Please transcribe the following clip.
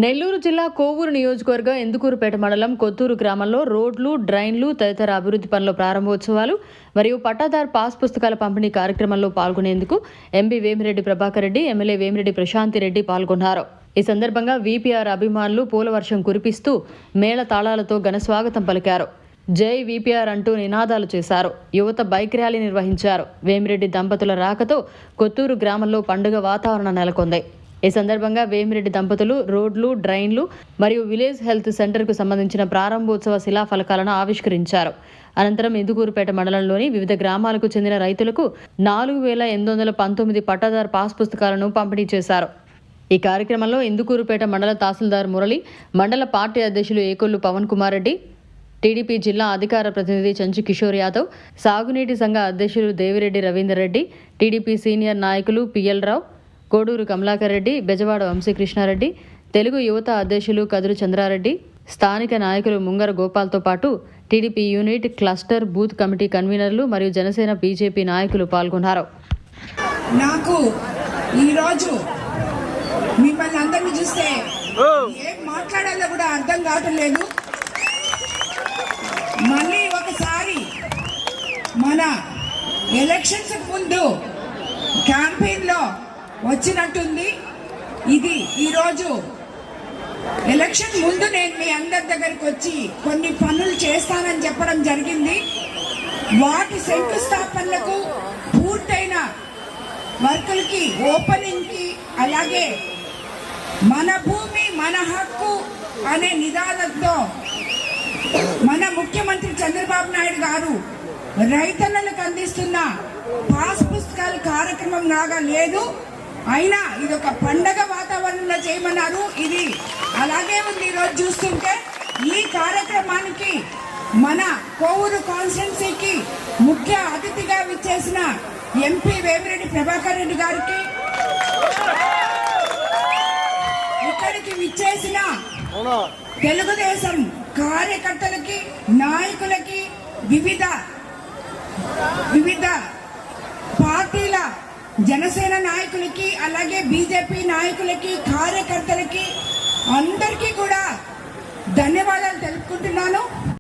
నెల్లూరు జిల్లా కోవూరు నియోజకవర్గం ఎందుకూరుపేట మండలం కొత్తూరు గ్రామంలో రోడ్లు, డ్రైన్లు తదితర అభివృద్ధి పనుల ప్రారంభోత్సవాలు మరియు పట్టాదార్ పాస్ పుస్తకాల పంపిణీ కార్యక్రమంలో పాల్గొనేందుకు ఎంపీ వేమిరెడ్డి ప్రభాకర్ రెడ్డి, ఎమ్మెల్యే వేమిరెడ్డి ప్రశాంతిరెడ్డి పాల్గొన్నారు. ఈ సందర్భంగా వీపీఆర్ అభిమానులు పూలవర్షం కురిపిస్తూ మేళ తాళాలతో ఘనస్వాగతం పలికారు. జై వీపీఆర్ అంటూ నినాదాలు చేశారు. యువత బైక్ ర్యాలీ నిర్వహించారు. వేమిరెడ్డి దంపతుల రాకతో కొత్తూరు గ్రామంలో పండుగ వాతావరణం నెలకొంది. ఈ సందర్భంగా వేమిరెడ్డి దంపతులు రోడ్లు, డ్రైన్లు మరియు విలేజ్ హెల్త్ సెంటర్కు సంబంధించిన ప్రారంభోత్సవ శిలాఫలకాలను ఆవిష్కరించారు. అనంతరం ఇందుకూరుపేట మండలంలోని వివిధ గ్రామాలకు చెందిన రైతులకు 4,819 పట్టాదార్ పాస్ పుస్తకాలను పంపిణీ చేశారు. ఈ కార్యక్రమంలో ఇందుకూరుపేట మండల తహసీల్దార్ మురళి, మండల పార్టీ అధ్యక్షులు ఏకొల్లు పవన్ కుమార్ రెడ్డి, టీడీపీ జిల్లా అధికార ప్రతినిధి చంచి కిషోర్ యాదవ్, సాగునీటి సంఘ అధ్యక్షులు దేవిరెడ్డి రవీందర్ రెడ్డి, టీడీపీ సీనియర్ నాయకులు పిఎల్ రావు, కోడూరు కమలాకర్ రెడ్డి, బెజవాడ వంశీకృష్ణారెడ్డి, తెలుగు యువత అధ్యక్షులు కదురు చంద్రారెడ్డి, స్థానిక నాయకులు ముంగర గోపాల్తో పాటు TDP unit, cluster, booth committee కన్వీనర్లు మరియు జనసేన, బీజేపీ నాయకులు పాల్గొన్నారు. నాకు ఈరోజు మిమ్మల్ని అందరినీ చూస్తే ఏం మాట్లాడాలో కూడా అర్థం కావటం లేదు. మళ్ళీ ఒకసారి మన ఎలక్షన్స్ ముందు క్యాంపెయిన్లో వచ్చినట్టుంది. ఇది ఈరోజు ఎలక్షన్ ముందు నేను మీ అందరి దగ్గరికి వచ్చి కొన్ని పనులు చేస్తానని చెప్పడం జరిగింది. వాటి శంకుస్థాపనలకు, పూర్తయిన వర్కులకి, ఓపెనింగ్కి, అలాగే మన భూమి మన హక్కు అనే నినాదంతో మన ముఖ్యమంత్రి చంద్రబాబు నాయుడు గారు రైతన్నలకు అందిస్తున్న పాస్ పుస్తకాల కార్యక్రమం లాగా లేదు. అయినా ఇది ఒక పండగ వాతావరణంలో చేయమన్నారు. ఇది అలాగే ఉంది. ఈరోజు చూస్తుంటే ఈ కార్యక్రమానికి మన కోవూరు కాన్స్టిట్యున్సీకి ముఖ్య అతిథిగా విచ్చేసిన ఎంపీ వేమిరెడ్డి ప్రభాకర్ రెడ్డి గారికి, ఇక్కడికి విచ్చేసిన తెలుగుదేశం కార్యకర్తలకి, నాయకులకి, వివిధ పార్టీల జనసేన నాయకులకి, అలాగే బీజేపీ నాయకులకి, కార్యకర్తలకి అందరికీ కూడా ధన్యవాదాలు తెలుపుకుంటున్నాను.